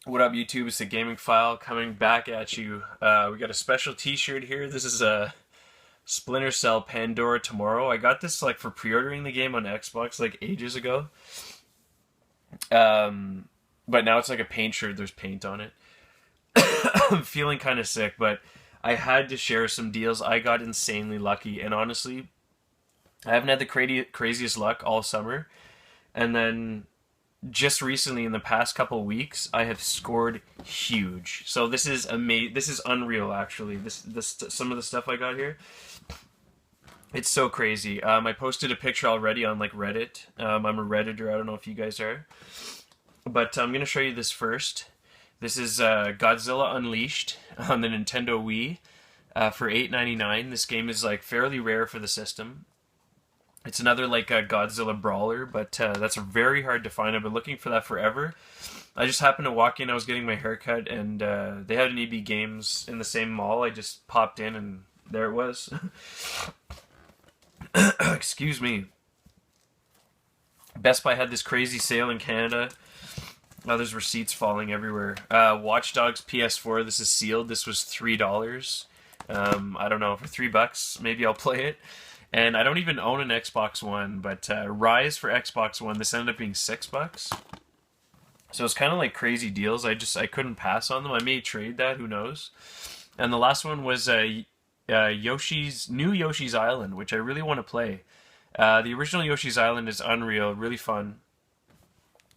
What up, YouTube? It's the Gamingphile coming back at you. We got a special T-shirt here. This is a Splinter Cell Pandora Tomorrow. I got this like for pre-ordering the game on Xbox like ages ago. But now it's like a paint shirt. There's paint on it. I'm feeling kind of sick, but I had to share some deals. I got insanely lucky, and honestly, I haven't had the craziest luck all summer. And then just recently, in the past couple weeks, I have scored huge. So this is amazing. This is unreal, actually. This some of the stuff I got here. It's so crazy. I posted a picture already on like Reddit. I'm a Redditor. I don't know if you guys are, but I'm gonna show you this first. This is Godzilla Unleashed on the Nintendo Wii for $8.99. This game is like fairly rare for the system. It's another like a Godzilla brawler, but that's very hard to find. I've been looking for that forever. I just happened to walk in. I was getting my haircut, and they had an ebgames in the same mall. I just popped in, and there it was. Excuse me. Best Buy had this crazy sale in Canada. Oh, there's receipts falling everywhere. Watch Dogs PS4. This is sealed. This was $3. I don't know, for $3, maybe I'll play it. And I don't even own an Xbox One, but Rise for Xbox One, this ended up being $6. So it's kind of like crazy deals. I couldn't pass on them. I may trade that, who knows. And the last one was new Yoshi's Island, which I really want to play. The original Yoshi's Island is unreal, really fun.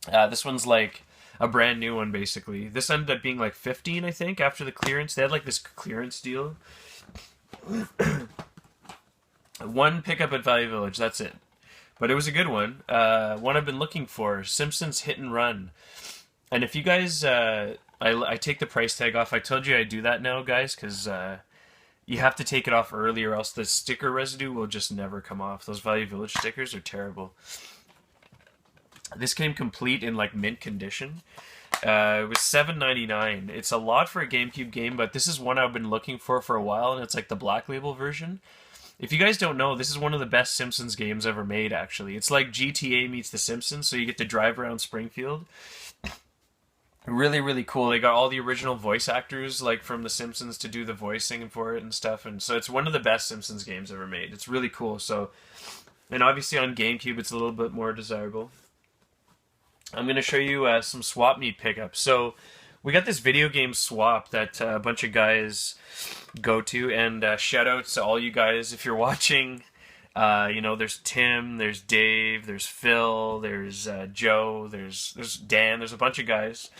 This one's like a brand new one, basically. This ended up being like 15, I think, after the clearance. They had like this clearance deal. One pickup at Value Village, that's it. But it was a good one. One I've been looking for, Simpsons Hit and Run. And if you guys, I take the price tag off. I told you I do that now, guys, because you have to take it off early or else the sticker residue will just never come off. Those Value Village stickers are terrible. This came complete in like mint condition. It was $7.99. It's a lot for a GameCube game, but this is one I've been looking for a while, and it's like the Black Label version. If you guys don't know, this is one of the best Simpsons games ever made, actually. It's like GTA meets The Simpsons, so you get to drive around Springfield. Really, really cool. They got all the original voice actors, like from The Simpsons, to do the voicing for it and stuff. And so it's one of the best Simpsons games ever made. It's really cool. So, and obviously on GameCube, it's a little bit more desirable. I'm going to show you some swap meet pickups. So we got this video game swap that a bunch of guys go to, and shout outs to all you guys if you're watching. You know, there's Tim, there's Dave, there's Phil, there's Joe, there's Dan, there's a bunch of guys.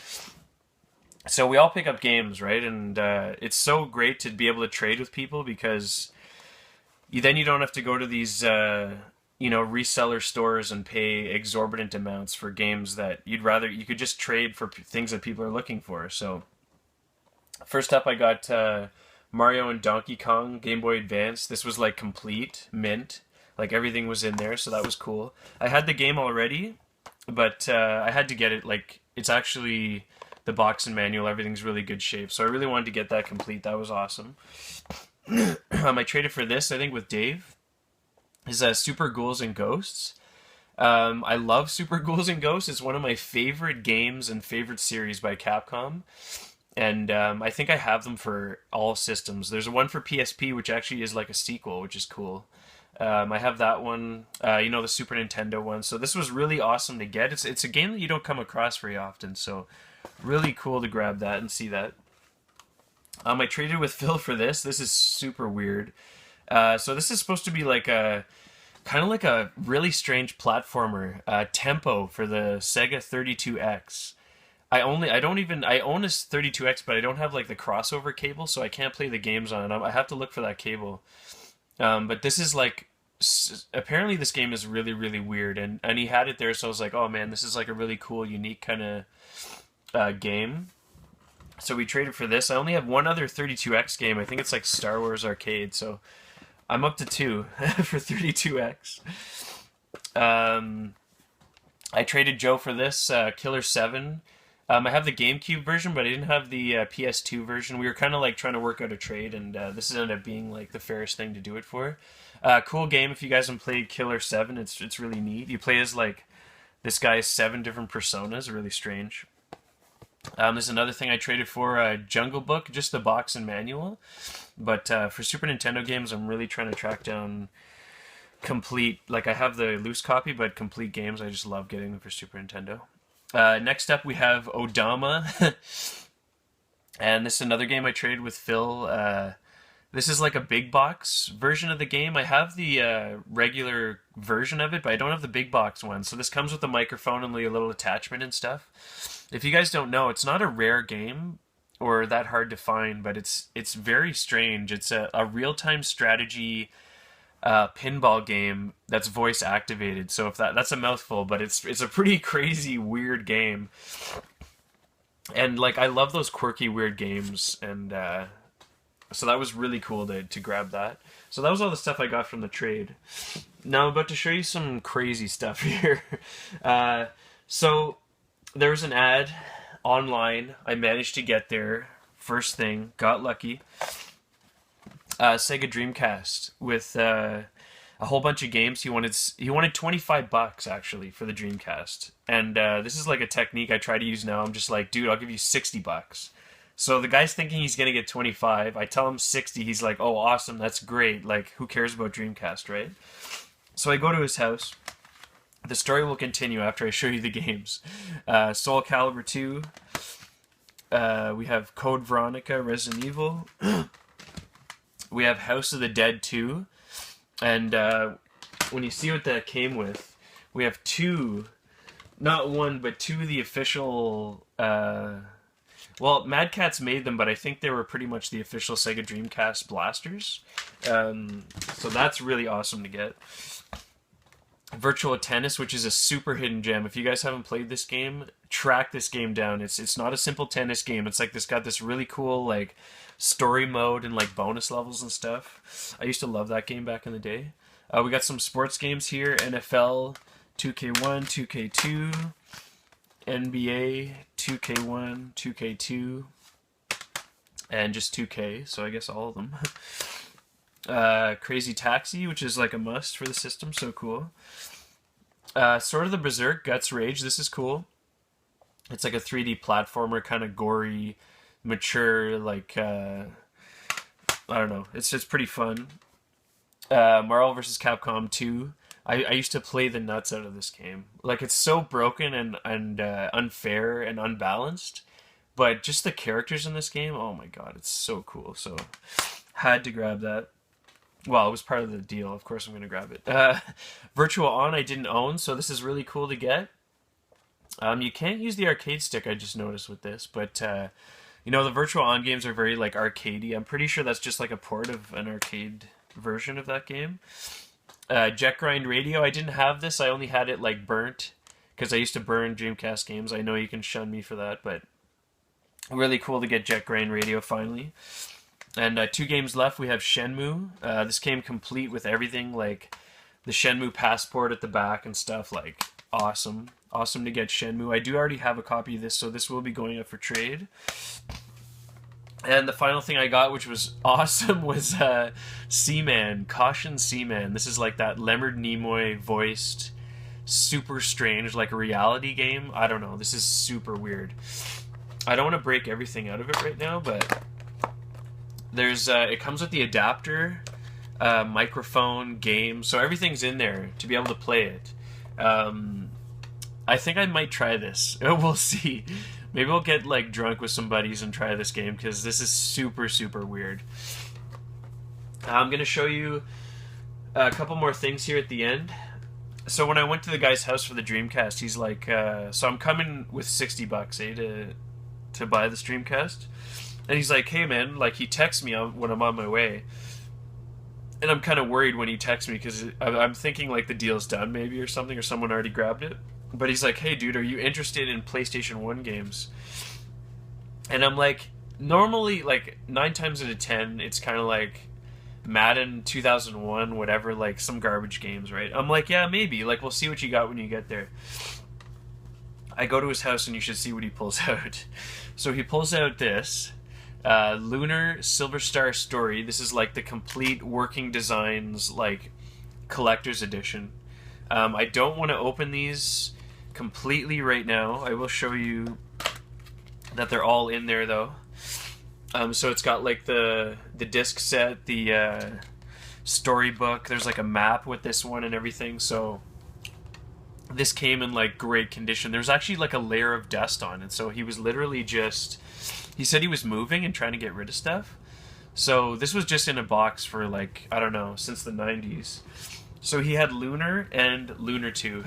So we all pick up games, right? And it's so great to be able to trade with people, because then you don't have to go to these you know, reseller stores and pay exorbitant amounts for games that you could just trade for things that people are looking for. So first up, I got Mario and Donkey Kong Game Boy Advance. This was like complete mint, like everything was in there, so that was cool. I had the game already, but I had to get it. Like, it's actually the box and manual, everything's really good shape, so I really wanted to get that complete. That was awesome. I traded for this, I think, with Dave. Is Super Ghouls and Ghosts. I love Super Ghouls and Ghosts. It's one of my favorite games and favorite series by Capcom. And I think I have them for all systems. There's one for PSP, which actually is like a sequel, which is cool. I have that one, you know, the Super Nintendo one. So this was really awesome to get. It's a game that you don't come across very often, so really cool to grab that and see that. I traded with Phil for this. This is super weird. So this is supposed to be like a kind of like a really strange platformer, Tempo for the Sega 32X. I own a 32X, but I don't have like the crossover cable, so I can't play the games on it. I have to look for that cable. But this is like, apparently this game is really, really weird, and he had it there, so I was like, oh man, this is like a really cool, unique kind of game. So we traded for this. I only have one other 32X game. I think it's like Star Wars Arcade, so I'm up to 2 for 32X. I traded Joe for this, Killer 7. I have the GameCube version, but I didn't have the PS2 version. We were kind of like trying to work out a trade, and this ended up being like the fairest thing to do it for. Cool game if you guys haven't played Killer 7. It's really neat. You play as like this guy's 7 different personas, really strange. There's another thing I traded for, Jungle Book, just the box and manual. But for Super Nintendo games, I'm really trying to track down complete, like I have the loose copy, but complete games, I just love getting them for Super Nintendo. Next up, we have Odama. And this is another game I traded with Phil. This is like a big box version of the game. I have the regular version of it, but I don't have the big box one. So this comes with a microphone and like a little attachment and stuff. If you guys don't know, it's not a rare game or that hard to find, but it's very strange. It's a real-time strategy pinball game that's voice activated. So if that's a mouthful, but it's a pretty crazy, weird game. And like I love those quirky, weird games, and so that was really cool to grab that. So that was all the stuff I got from the trade. Now I'm about to show you some crazy stuff here. So there was an ad online. I managed to get there. First thing, got lucky. Sega Dreamcast with a whole bunch of games. He wanted $25 actually for the Dreamcast. And this is like a technique I try to use now. I'm just like, dude, I'll give you $60. So the guy's thinking he's going to get 25. I tell him 60. He's like, oh, awesome. That's great. Like, who cares about Dreamcast, right? So I go to his house. The story will continue after I show you the games. Soul Calibur 2. We have Code Veronica, Resident Evil. We have House of the Dead 2. And when you see what that came with, we have two, not one, but two of the official... Well, Mad Catz made them, but I think they were pretty much the official Sega Dreamcast blasters. So that's really awesome to get. Virtual Tennis, which is a super hidden gem. If you guys haven't played this game, track this game down. It's not a simple tennis game. It's like got this really cool like story mode and like bonus levels and stuff. I used to love that game back in the day. We got some sports games here. NFL 2K1, 2K2. NBA, 2K1, 2K2, and just 2K, so I guess all of them. Crazy Taxi, which is like a must for the system, so cool. Sort of the Berserk Guts Rage, this is cool. It's like a 3D platformer, kind of gory, mature, like, I don't know, it's just pretty fun. Marvel vs. Capcom 2. I used to play the nuts out of this game. Like, it's so broken and unfair and unbalanced, but just the characters in this game, oh my god, it's so cool. So, had to grab that. Well, it was part of the deal. Of course I'm going to grab it. Virtual On I didn't own, so this is really cool to get. You can't use the arcade stick, I just noticed with this, but, you know, the Virtual On games are very, like, arcadey. I'm pretty sure that's just, like, a port of an arcade version of that game. Jet Grind Radio, I didn't have this. I only had it like burnt because I used to burn Dreamcast games. I know you can shun me for that, but really cool to get Jet Grind Radio finally. And 2 games left. We have Shenmue. This came complete with everything, like the Shenmue passport at the back and stuff. Like, awesome. Awesome to get Shenmue. I do already have a copy of this, so this will be going up for trade. And the final thing I got, which was awesome, was Seaman, Caution Seaman. This is like that Leonard Nimoy voiced, super strange, like a reality game. I don't know, this is super weird. I don't want to break everything out of it right now, but there's it comes with the adapter, microphone, game, so everything's in there to be able to play it. I think I might try this. We'll see. Maybe we'll get like drunk with some buddies and try this game because this is super, super weird. I'm going to show you a couple more things here at the end. So when I went to the guy's house for the Dreamcast, he's like, so I'm coming with $60, to buy this Dreamcast. And he's like, hey man, like he texts me when I'm on my way. And I'm kind of worried when he texts me because I'm thinking like the deal's done maybe or something, or someone already grabbed it. But he's like, hey dude, are you interested in PlayStation 1 games? And I'm like, normally, like, 9 times out of 10, it's kind of like Madden 2001, whatever, like some garbage games, right? I'm like, yeah, maybe. Like, we'll see what you got when you get there. I go to his house and you should see what he pulls out. So he pulls out this Lunar Silver Star Story. This is like the complete working designs, like collector's edition. I don't want to open these completely right now. I will show you that they're all in there though. So it's got like the disc set, the storybook. There's like a map with this one and everything. So this came in like great condition. There's actually like a layer of dust on it. So he was literally just, he said he was moving and trying to get rid of stuff. So this was just in a box for like, I don't know, since the 90s. So he had Lunar and Lunar 2.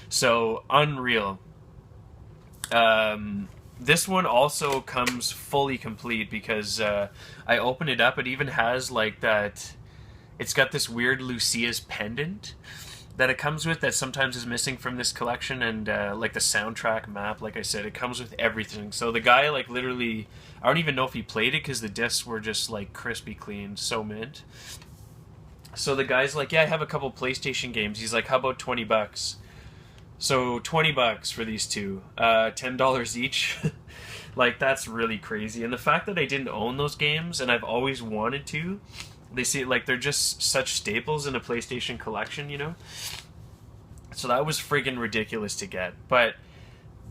So unreal. This one also comes fully complete because I opened it up. It even has like that, it's got this weird Lucia's pendant that it comes with that sometimes is missing from this collection, and like the soundtrack map, like I said, it comes with everything. So the guy like literally, I don't even know if he played it because the discs were just like crispy clean, so mint. So the guy's like, yeah, I have a couple PlayStation games. He's like, how about $20? So $20 for these two, $10 each. Like, that's really crazy. And the fact that I didn't own those games and I've always wanted to, they see like they're just such staples in a PlayStation collection, you know? So that was friggin' ridiculous to get. But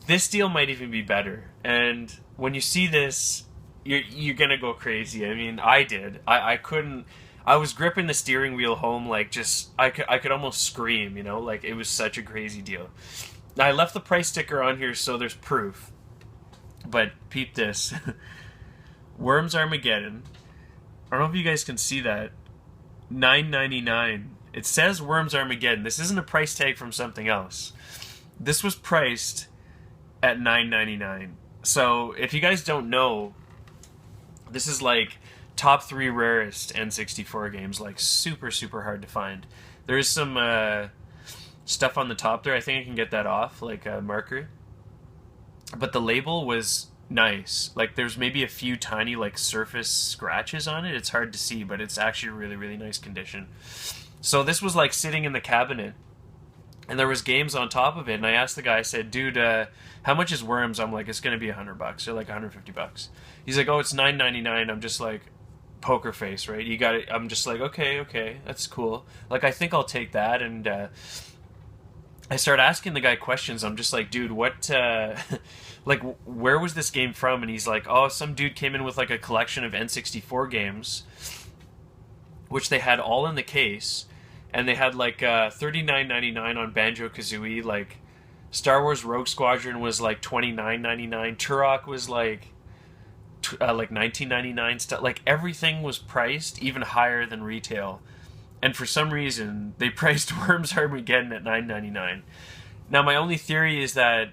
this deal might even be better. And when you see this, you're gonna go crazy. I mean, I did. I couldn't. I was gripping the steering wheel home like just I could almost scream, you know? Like, it was such a crazy deal. Now, I left the price sticker on here so there's proof. But peep this. Worms Armageddon. I don't know if you guys can see that. $9.99. It says Worms Armageddon. This isn't a price tag from something else. This was priced at $9.99. So if you guys don't know, this is like top 3 rarest N64 games. Like super, super hard to find. There is some stuff on the top there. I think I can get that off, like a marker. But the label was nice. Like, there's maybe a few tiny like surface scratches on it. It's hard to see, but it's actually really, really nice condition. So this was like sitting in the cabinet, and there was games on top of it. And I asked the guy, I said, dude, how much is Worms? I'm like, it's gonna be $100 or like $150. He's like, oh, it's $9.99. I'm just like, poker face, right? You got it. I'm just like, okay, that's cool. Like, I think I'll take that. And I start asking the guy questions. I'm just like, dude, what, like, where was this game from? And he's like, oh, some dude came in with like a collection of N64 games, which they had all in the case, and they had like $39.99 on Banjo-Kazooie. Like, Star Wars Rogue Squadron was like $29.99. Turok was like $19.99. Stuff, like, everything was priced even higher than retail. And for some reason, they priced Worms Armageddon at $9.99. Now, my only theory is that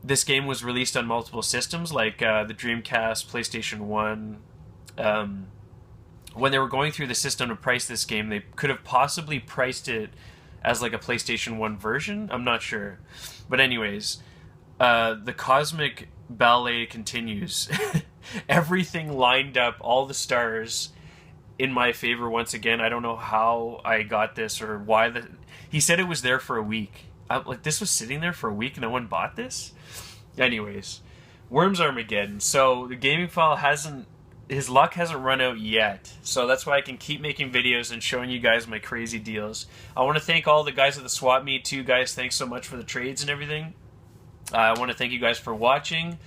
this game was released on multiple systems, like the Dreamcast, PlayStation 1. When they were going through the system to price this game, they could have possibly priced it as like a PlayStation 1 version. I'm not sure. But anyways, the cosmic ballet continues. Everything lined up, all the stars in my favor once again. I don't know how I got this or why. He said it was there for a week. Like, this was sitting there for a week and no one bought this? Anyways, Worms Armageddon. So the Gamingphile hasn't, his luck hasn't run out yet. So that's why I can keep making videos and showing you guys my crazy deals. I want to thank all the guys at the swap meet too, guys. Thanks so much for the trades and everything. I want to thank you guys for watching.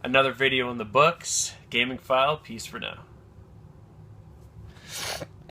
Another video in the books. Gamingphile, peace for now.